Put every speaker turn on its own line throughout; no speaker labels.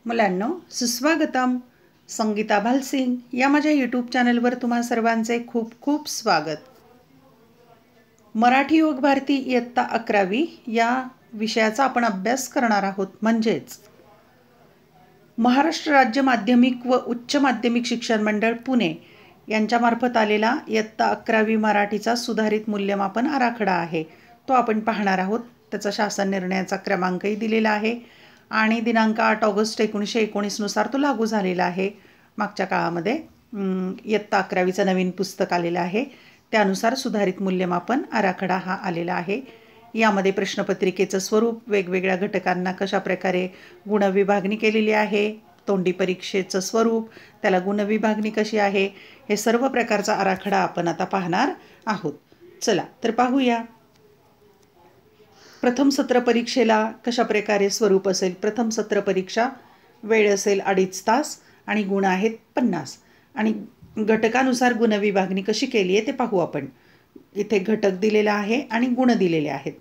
मुलांनो, सुस्वागतम. संगीता भालसिंग या माझ्या यूट्यूब चॅनलवर तुम्हा सर्वांचे खूप खूप स्वागत. मराठी योग भारती इयत्ता 11वी या विषयाचा आपण अभ्यास करणार आहोत. म्हणजेच महाराष्ट्र राज्य माध्यमिक व उच्च माध्यमिक शिक्षण मंडळ पुणे यांच्यामार्फत आलेला इयत्ता 11वी मराठीचा सुधारित मूल्यमापन आराखडा आहे, तो आपण पाहणार आहोत. त्याचा शासन निर्णयाचा क्रमांकही दिलेला आहे आणि दिनांक 8 ऑगस्ट 1919 नुसार तो लागू झालेला आहे. मागच्या काळामध्ये इयत्ता 11वीचं नवीन पुस्तक आलेलं आहे, त्यानुसार सुधारित मूल्यमापन आराखडा हा आलेला आहे. यामध्ये प्रश्नपत्रिकेचं स्वरूप, वेगवेगळ्या घटकांना कशाप्रकारे गुणविभागणी केलेली आहे, तोंडी परीक्षेचं स्वरूप, त्याला गुणविभागणी कशी आहे, हे सर्व प्रकारचा आराखडा आपण आता पाहणार आहोत. चला तर पाहूया. प्रथम सत्र परीक्षेला कशाप्रकारे स्वरूप असेल. प्रथम सत्र परीक्षा वेळ असेल 2.5 तास आणि गुण आहेत 50 आणि घटकानुसार गुणविभागणी कशी केली आहे ते पाहू आपण. इथे घटक दिलेला आहे आणि गुण दिलेले आहेत.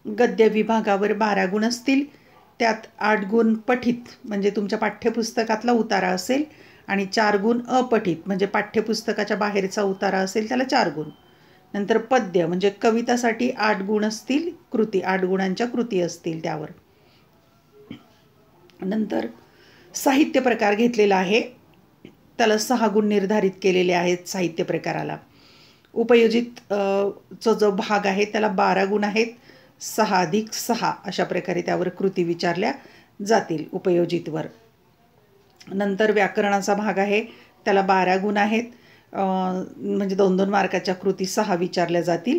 गद्य विभागावर 12 गुण असतील, त्यात 8 गुण पठित म्हणजे तुमच्या पाठ्यपुस्तकातला उतारा असेल आणि 4 गुण अपठित म्हणजे पाठ्यपुस्तकाच्या बाहेरचा उतारा असेल, त्याला 4 गुण. नंतर पद्य म्हणजे कवितासाठी 8 गुण असतील, कृती 8 गुणांच्या कृती असतील त्यावर. नंतर साहित्य प्रकार घेतलेला आहे, त्याला 6 गुण निर्धारित केलेले आहेत साहित्य प्रकाराला. उपयोजित जो भाग आहे त्याला 12 गुण आहेत, 6 + 6 अशा प्रकारे त्यावर कृती विचारल्या जातील उपयोजितवर. नंतर व्याकरणाचा भाग आहे, त्याला 12 गुण आहेत, म्हणजे 2-2 मार्काच्या कृती 6 विचारल्या जातील.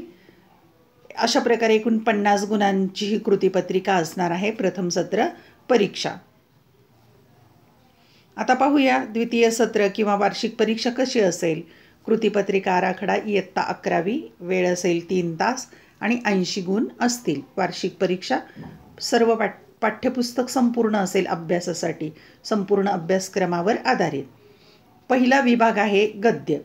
अशा प्रकारे एकूण 50 गुणांची ही कृतीपत्रिका असणार आहे प्रथम सत्र परीक्षा. आता पाहूया द्वितीय सत्र किंवा वार्षिक परीक्षा कशी असेल. कृतीपत्रिका आराखडा इयत्ता 11वी, वेळ असेल 3 तास आणि 80 गुण असतील. वार्षिक परीक्षा सर्व पाठ्यपुस्तक संपूर्ण असेल अभ्यासासाठी, संपूर्ण अभ्यासक्रमावर आधारित. पहिला विभाग आहे गद्य.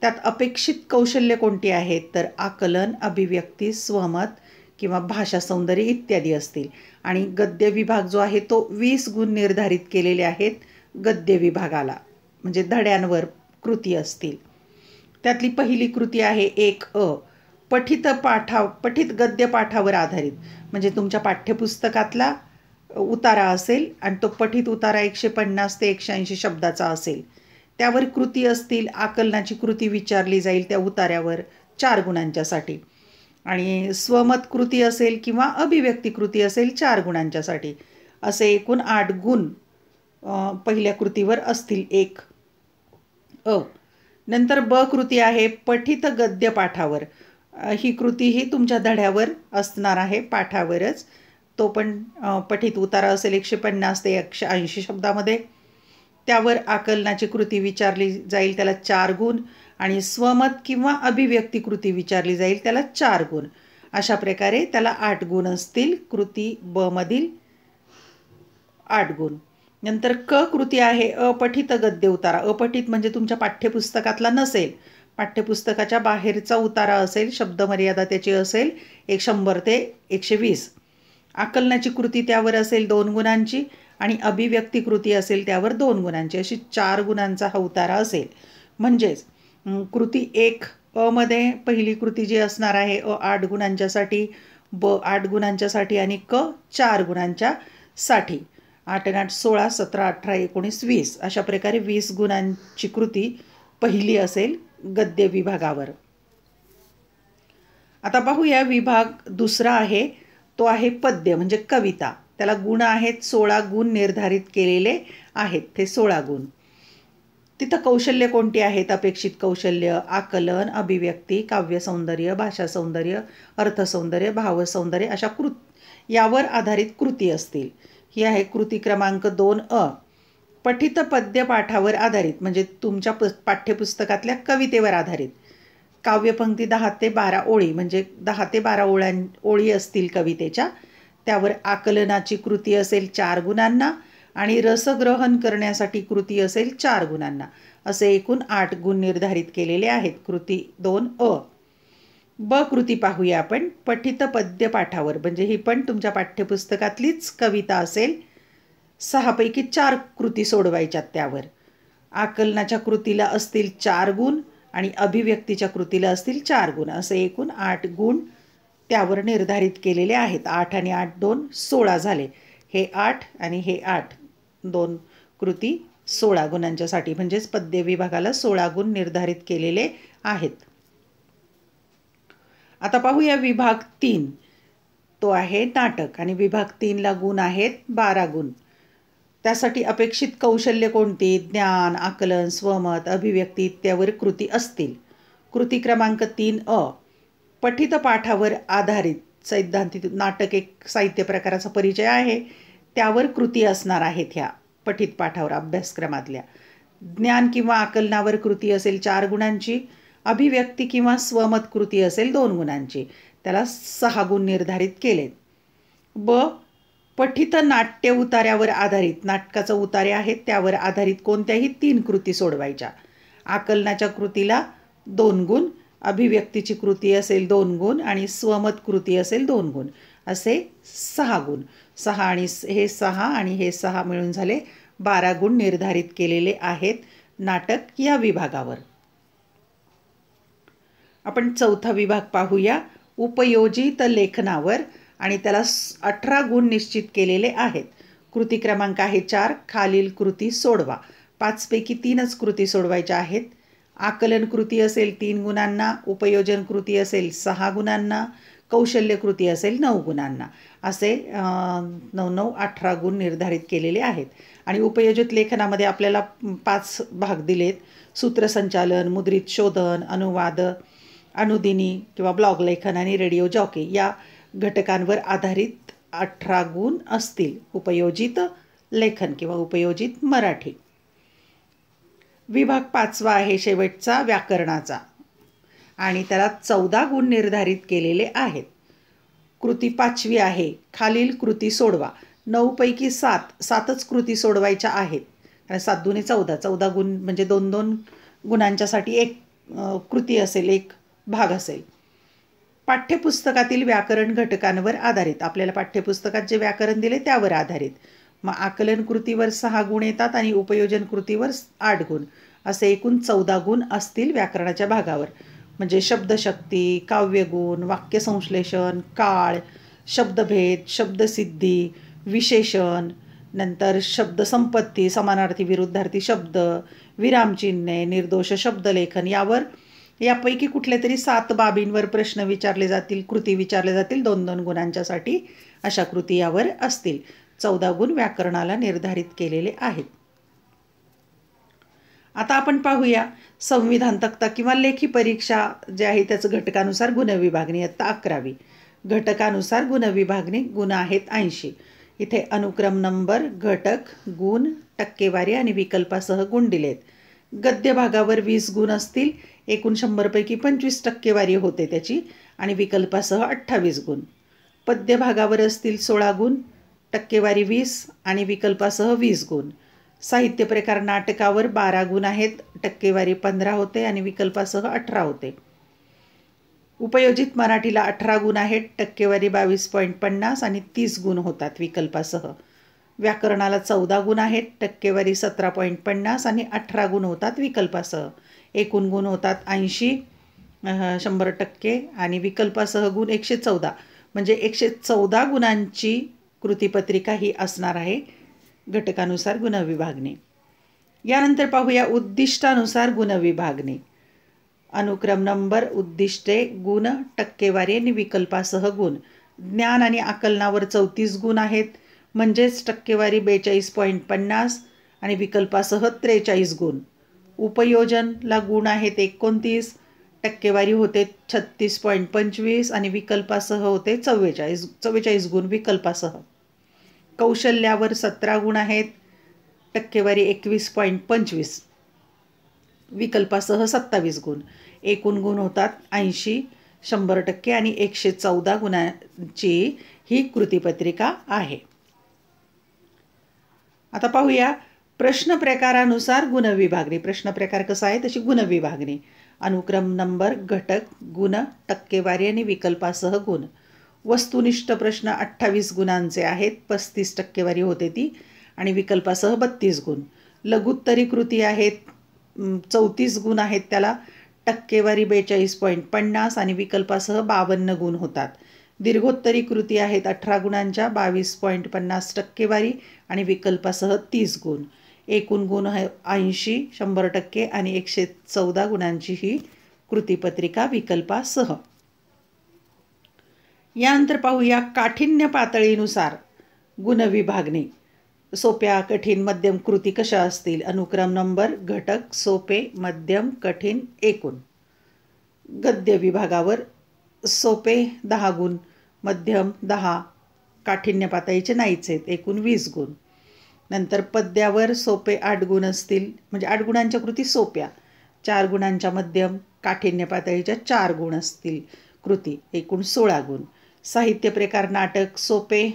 त्यात अपेक्षित कौशल्य कोणती आहेत तर आकलन, अभिव्यक्ती, स्वमत किंवा भाषा सौंदर्य इत्यादी असतील. आणि गद्य विभाग जो आहे तो 20 गुण निर्धारित केलेले आहेत गद्य विभागाला, म्हणजे धड्यांवर कृती असतील. त्यातली पहिली कृती आहे 1 पठित गद्य पाठावर आधारित म्हणजे तुमच्या पाठ्यपुस्तकातला उतारा असेल आणि तो पठित उतारा 150 ते 180 शब्दाचा असेल, त्यावर कृती असतील. आकलनाची कृती विचारली जाईल त्या उतार्यावर 4 गुणांच्यासाठी. आणि स्वमत कृती असेल किंवा अभिव्यक्ती कृती असेल 4 गुणांच्यासाठी. असे एकूण 8 गुण पहिल्या कृतीवर असतील. 1 नंतर ब कृती आहे पठित गद्य पाठावर. ही कृती ही तुमच्या धड्यावर असणार आहे, पाठावरच. तो पण पठित उतारा असेल 150 ते 180 शब्दामध्ये. त्यावर आकलनाची कृती विचारली जाईल, त्याला 4 गुण. आणि स्वमत किंवा अभिव्यक्ती कृती विचारली जाईल, त्याला 4 गुण. अशा प्रकारे त्याला 8 गुण असतील. कृती ब मधील 8 गुण. नंतर क कृती आहे अपठित गद्य उतारा. अपठित म्हणजे तुमच्या पाठ्यपुस्तकातला नसेल, पाठ्यपुस्तकाच्या बाहेरचा उतारा असेल, शब्दमर्यादा त्याची असेल 100 ते 120. आकलनाची कृती त्यावर असेल 2 गुणांची आणि अभिव्यक्ती कृती असेल त्यावर 2 गुणांची. अशी 4 गुणांचा हा उतारा असेल. म्हणजेच कृती 1 मध्ये पहिली कृती जी असणार आहे 8 गुणांच्यासाठी, ब 8 गुणांच्यासाठी आणि क 4 गुणांच्यासाठी. 8 आणि 8 16, 17, 18, 19, 20 अशा प्रकारे 20 गुणांची कृती पहिली असेल गद्य विभागावर. आता पाहूया विभाग दुसरा आहे, तो आहे पद्य म्हणजे कविता. त्याला गुण आहेत 16 गुण निर्धारित केलेले आहेत, ते 16 गुण. तिथं कौशल्य कोणती आहेत अपेक्षित कौशल्य आकलन, अभिव्यक्ती, काव्यसौंदर्य, भाषा सौंदर्य, अर्थसौंदर्य, भावसौंदर्य अशा यावर आधारित कृती असतील. ही आहे कृती क्रमांक 2 पठित पद्य पाठावर आधारित म्हणजे तुमच्या पाठ्यपुस्तकातल्या कवितेवर आधारित. काव्यपंक्ती 10 ते 12 ओळी म्हणजे 10 ते 12 ओळी असतील कवितेच्या, त्यावर आकलनाची कृती असेल 4 गुणांना आणि रसग्रहण करण्यासाठी कृती असेल 4 गुणांना. असे एकूण 8 गुण निर्धारित केलेले आहेत. कृती 2 ब कृती पाहूया आपण. पठित पद्य पाठावर म्हणजे ही पण तुमच्या पाठ्यपुस्तकातलीच कविता असेल, 6पैकी 4 कृती सोडवायच्यात त्यावर. आकलनाच्या कृतीला असतील 4 गुण आणि अभिव्यक्तीच्या कृतीला असतील 4 गुण, असे एकूण 8 गुण त्यावर निर्धारित केलेले आहेत. 8 आणि 8 2 16 झाले. हे 8 आणि हे 8 2 कृती 16 गुणांच्यासाठी, म्हणजेच पद्य विभागाला 16 गुण निर्धारित केलेले आहेत. आता पाहूया विभाग 3, तो आहे नाटक, आणि विभाग 3ला गुण आहेत 12 गुण. त्यासाठी अपेक्षित कौशल्य कोणती? ज्ञान, आकलन, स्वमत, अभिव्यक्ती इत्यावर कृती असतील. कृती क्रमांक 3 पठित पाठावर आधारित सैद्धांतिक नाटक एक साहित्य प्रकाराचा परिचय आहे, त्यावर कृती असणार आहेत ह्या पठित पाठावर अभ्यासक्रमातल्या. ज्ञान किंवा आकलनावर कृती असेल 4 गुणांची, अभिव्यक्ती किंवा स्वमत कृती असेल 2 गुणांची, त्याला 6 गुण निर्धारित केलेत. पठित नाट्य उतार्यावर आधारित, नाटकाचा उतारे आहेत त्यावर आधारित कोणत्याही 3 कृती सोडवायच्या. आकलनाच्या कृतीला 2 गुण, अभिव्यक्तीची कृती असेल 2 गुण आणि स्वमत कृती असेल 2 गुण, असे 6 गुण. 6 आणि हे 6 मिळून झाले 12 गुण निर्धारित केलेले आहेत नाटक या विभागावर. आपण चौथा विभाग पाहूया, उपयोजित लेखनावर, आणि त्याला 18 गुण निश्चित केलेले आहेत. कृती क्रमांक आहे 4, खालील कृती सोडवा. 5 पैकी 3च कृती सोडवायच्या आहेत. आकलन कृती असेल 3 गुणांना, उपयोजन कृती असेल 6 गुणांना, कौशल्य कृती असेल 9 गुणांना, असे 9 18 गुण निर्धारित केलेले आहेत. आणि उपयोजित लेखनामध्ये आपल्याला 5 भाग दिलेत: सूत्रसंचालन, मुद्रित शोधन, अनुवाद, अनुदिनी किंवा ब्लॉग लेखन आणि रेडिओ जॉकी या घटकांवर आधारित 18 गुण असतील. उपयोजित लेखन किंवा उपयोजित मराठी. विभाग 5वा आहे शेवटचा, व्याकरणाचा, आणि त्याला 14 गुण निर्धारित केलेले आहेत. कृती 5वी आहे, खालील कृती सोडवा. 9 पैकी 7च कृती सोडवायच्या आहेत. 7 दुने 14, 14 गुण म्हणजे 2-2 गुणांच्यासाठी एक कृती असेल, एक भाग असेल. पाठ्यपुस्तकातील व्याकरण घटकांवर आधारित, आपल्याला पाठ्यपुस्तकात जे व्याकरण दिले त्यावर आधारित. मग आकलन कृतीवर 6 गुण येतात आणि उपयोजन कृतीवर 8 गुण, असे एकूण 14 गुण असतील व्याकरणाच्या भागावर. म्हणजे शब्दशक्ती, काव्यगुण, वाक्यसंश्लेषण, काळ, शब्दभेद, शब्दसिद्धी, विशेषण, नंतर शब्दसंपत्ती, समानार्थी विरुद्धार्थी शब्द, विरामचिन्हे, निर्दोष शब्दलेखन, यापैकी कुठल्या तरी 7 बाबींवर प्रश्न विचारले जातील, कृती विचारले जातील 2-2 गुणांच्यासाठी. अशा कृती यावर असतील. 14 गुण व्याकरणाला निर्धारित केलेले आहेत. आता आपण पाहूया संविधान तक्ता किंवा लेखी परीक्षा जे आहे त्याचं घटकानुसार गुणविभागणी. इयत्ता 11वी. घटकानुसार गुणविभागणी. गुण आहेत 80. इथे अनुक्रम नंबर, घटक, गुण, टक्केवारी आणि विकल्पासह गुण दिलेत. गद्य भागावर 20 गुण असतील. एकूण 100 पैकी 25 टक्केवारी होते त्याची, आणि विकल्पासह 28 गुण. पद्य भागावर असतील 16 गुण, टक्केवारी 20 आणि विकल्पासह 20 गुण. साहित्य प्रकार नाटकावर 12 गुण आहेत, टक्केवारी 15 होते आणि विकल्पासह 18 होते. उपयोजित मराठीला 18 गुण आहेत, टक्केवारी 22.50 आणि 30 गुण होतात विकल्पासह. व्याकरणाला 14 गुण आहेत, टक्केवारी 17.50 आणि 18 गुण होतात विकल्पासह. एकूण गुण होतात 80 100% आणि विकल्पासह गुण 114, म्हणजे 114 गुणांची कृतीपत्रिका ही असणार आहे घटकानुसार गुणविभागणी. यानंतर पाहूया उद्दिष्टानुसार गुणविभागणी. अनुक्रम नंबर, उद्दिष्टे, गुण, टक्केवारी आणि विकल्पासह गुण. ज्ञान आणि आकलनावर 34 गुण आहेत, म्हणजेच टक्केवारी 42.50 आणि विकल्पासह 43 गुण. उपयोजनला गुण आहेत 29, टक्केवारी होते 36.25 आणि विकल्पासह होते 44 गुण विकल्पासह. कौशल्यावर 17 गुण आहेत, टक्केवारी 21.25, विकल्पासह 27 गुण. एकूण गुण होतात 80 100% आणि 114 गुणांची ही कृतीपत्रिका आहे. आता पाहूया प्रश्न प्रकारानुसार गुणविभागणी. प्रश्न प्रकार कसा आहे तशी गुणविभागणी. अनुक्रम नंबर, घटक, गुण, टक्केवारी आणि विकल्पासह गुण. वस्तुनिष्ठ प्रश्न 28 गुणांचे आहेत, 35 टक्केवारी होते ती, आणि विकल्पासह 32 गुण. लघुत्तरी कृती आहेत 34 गुण आहेत, त्याला टक्केवारी 42.50 आणि विकल्पासह 52 गुण होतात. दीर्घोत्तरी कृती आहेत 18 गुणांच्या 22.50 टक्केवारी आणि विकल्पासह 30 गुण. एकूण गुण आहे 80 100% आणि 114 गुणांची ही कृतीपत्रिका विकल्पासह. यानंतर पाहूया काठिण्य पातळीनुसार गुणविभागणी. सोप्या, कठीण, मध्यम कृती कशा असतील. अनुक्रम, नंबर, घटक, सोपे, मध्यम, कठीण, एकूण. गद्य विभागावर सोपे 10 गुण, मध्यम 10, काठिण्य पातळीचे नाहीच आहेत, एकूण 20 गुण. नंतर पद्यावर सोपे 8 गुण असतील, म्हणजे 8 गुणांच्या कृती सोप्या, 4 गुणांच्या मध्यम, काठिण्य पातळीच्या 4 गुण असतील कृती, एकूण 16 गुण. साहित्य प्रकार नाटक सोपे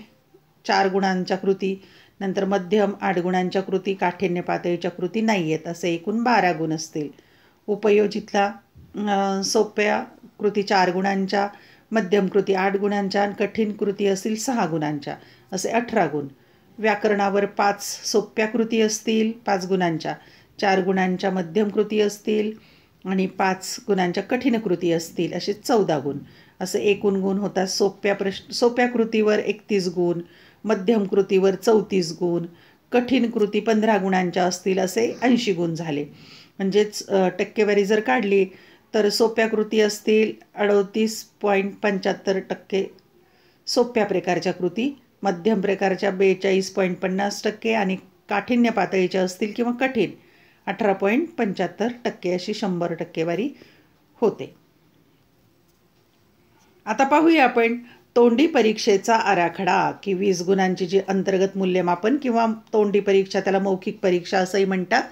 4 गुणांच्या कृती, नंतर मध्यम 8 गुणांच्या कृती, काठिण्य पातळीच्या कृती नाही आहेत, असे एकूण 12 गुण असतील. उपयोजितला सोप्या कृती 4 गुणांच्या, मध्यम कृती 8 गुणांच्या आणि कठीण कृती असतील 6 गुणांच्या, असे 18 गुण. व्याकरणावर 5 सोप्या कृती असतील 5 गुणांच्या, 4 गुणांच्या मध्यम कृती असतील आणि 5 गुणांच्या कठीण कृती असतील, असे 14 गुण. असे एकूण गुण होतात. सोप्या कृतीवर 31 गुण, मध्यम कृतीवर 34 गुण, कठीण कृती 15 गुणांच्या असतील, असे 80 गुण झाले. म्हणजेच टक्केवारी जर काढली तर सोप्या कृती असतील 38.75% सोप्या प्रकारच्या कृती, मध्यम प्रकारच्या 42.50% आणि काठिण्य पातळीच्या असतील किंवा कठीण 18.75% अशी 100 टक्केवारी होते. आता पाहूया आपण तोंडी परीक्षेचा आराखडा, की 20 गुणांची जी अंतर्गत मूल्यमापन किंवा तोंडी परीक्षा, त्याला मौखिक परीक्षा असंही म्हणतात,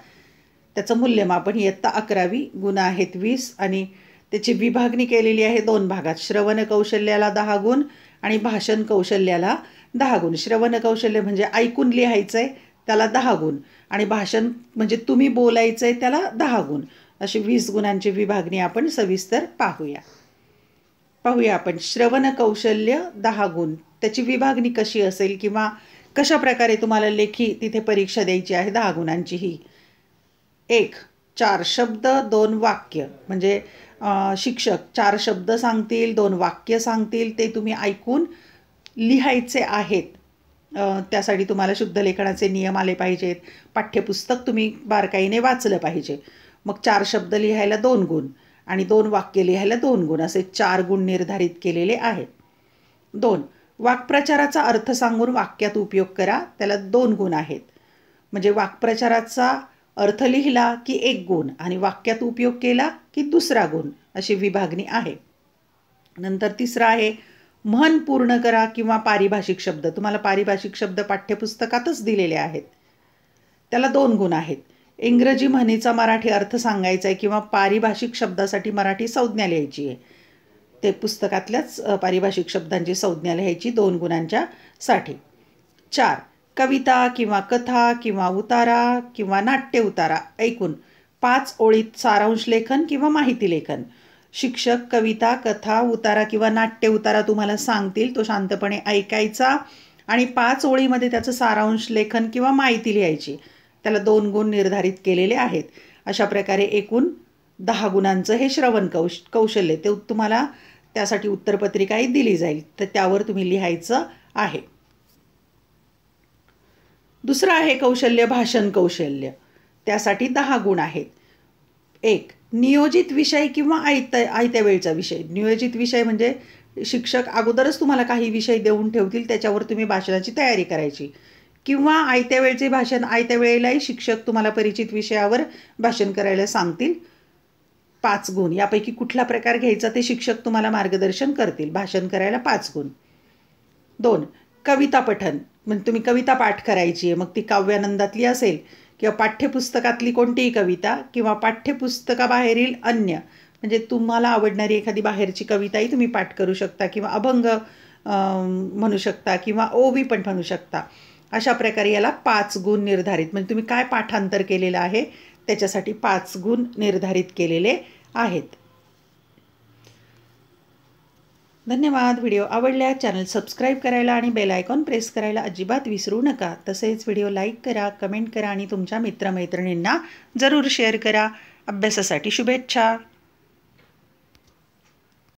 त्याचं मूल्यमापन इयत्ता 11वी. गुण आहेत 20 आणि त्याची विभागणी केलेली आहे 2 भागात. श्रवण कौशल्याला 10 गुण आणि भाषण कौशल्याला 10 गुण. श्रवण कौशल्य म्हणजे ऐकून लिहायचं आहे, त्याला 10 गुण आणि भाषण म्हणजे तुम्ही बोलायचं आहे, त्याला 10 गुण. अशी 20 गुणांची विभागणी आपण सविस्तर पाहूया आपण. श्रवण कौशल्य 10 गुण, त्याची विभागणी कशी असेल किंवा कशा प्रकारे तुम्हाला लेखी तिथे परीक्षा द्यायची आहे 10 गुणांची ही. 1. 4 शब्द 2 वाक्य, म्हणजे शिक्षक 4 शब्द सांगतील, 2 वाक्य सांगतील, ते तुम्ही ऐकून लिहायचे आहेत. त्यासाठी तुम्हाला शुद्ध लेखनाचे नियम आले पाहिजेत. पाठ्यपुस्तक तुम्ही बारकाईने वाचलं पाहिजे. मग 4 शब्द लिहायला 2 गुण आणि 2 वाक्य लिहायला 2 गुण, असे 4 गुण निर्धारित केलेले आहेत. 2. वाक्प्रचाराचा अर्थ सांगून वाक्यात उपयोग करा, त्याला 2 गुण आहेत. म्हणजे वाक्प्रचाराचा अर्थ लिहिला की 1 गुण आणि वाक्यात उपयोग केला की 2 गुण, अशी विभागणी आहे. नंतर 3 आहे म्हण पूर्ण करा किंवा पारिभाषिक शब्द. तुम्हाला पारिभाषिक शब्द पाठ्यपुस्तकातच दिलेले आहेत, त्याला 2 गुण आहेत. इंग्रजी म्हणीचा मराठी अर्थ सांगायचा आहे किंवा पारिभाषिक शब्दासाठी मराठी संज्ञा लिहायची आहे, ते पुस्तकातल्याच पारिभाषिक शब्दांची संज्ञा लिहायची 2 गुणांच्या साठी. 4. कविता किंवा कथा किंवा उतारा किंवा नाट्य उतारा ऐकून 5 ओळीत सारांश लेखन किंवा माहिती लेखन. शिक्षक कविता, कथा, उतारा किंवा नाट्य उतारा तुम्हाला सांगतील, तो शांतपणे ऐकायचा आणि 5 ओळीमध्ये त्याचं सारांश लेखन किंवा माहिती लिहायची, त्याला 2 गुण निर्धारित केलेले आहेत. अशा प्रकारे एकूण 10 गुणांचं हे श्रवण कौशल्य, ते तुम्हाला त्यासाठी उत्तरपत्रिकाही दिली जाईल, तर त्यावर तुम्ही लिहायचं आहे. 2 आहे कौशल्य भाषण कौशल्य, त्यासाठी 10 गुण आहेत. 1. नियोजित विषय किंवा आयत्या वेळचा विषय. नियोजित विषय म्हणजे शिक्षक अगोदरच तुम्हाला काही विषय देऊन ठेवतील, त्याच्यावर तुम्ही भाषणाची तयारी करायची, किंवा आयत्या वेळचे भाषण, आयत्या वेळेलाही शिक्षक तुम्हाला परिचित विषयावर भाषण करायला सांगतील, 5 गुण. यापैकी कुठला प्रकार घ्यायचा ते शिक्षक तुम्हाला मार्गदर्शन करतील. भाषण करायला 5 गुण. 2. कविता पठण, म्हणजे तुम्ही कविता पाठ करायची आहे, मग ती काव्यानंदातली असेल किंवा पाठ्यपुस्तकातली कोणतीही कविता किंवा पाठ्यपुस्तकाबाहेरील अन्य, म्हणजे तुम्हाला आवडणारी एखादी बाहेरची कविताही तुम्ही पाठ करू शकता किंवा अभंग म्हणू शकता किंवा ओवी पण म्हणू शकता. अशा प्रकारे याला 5 गुण निर्धारित, म्हणजे तुम्ही काय पाठांतर केलेलं आहे त्याच्यासाठी 5 गुण निर्धारित केलेले आहेत. धन्यवाद. व्हिडिओ आवडल्यास चॅनल सबस्क्राईब करायला आणि बेल आयकॉन प्रेस करायला अजिबात विसरू नका. तसेच व्हिडिओ लाईक करा, कमेंट करा आणि तुमच्या मित्रमैत्रिणींना जरूर शेअर करा. अभ्यासासाठी शुभेच्छा.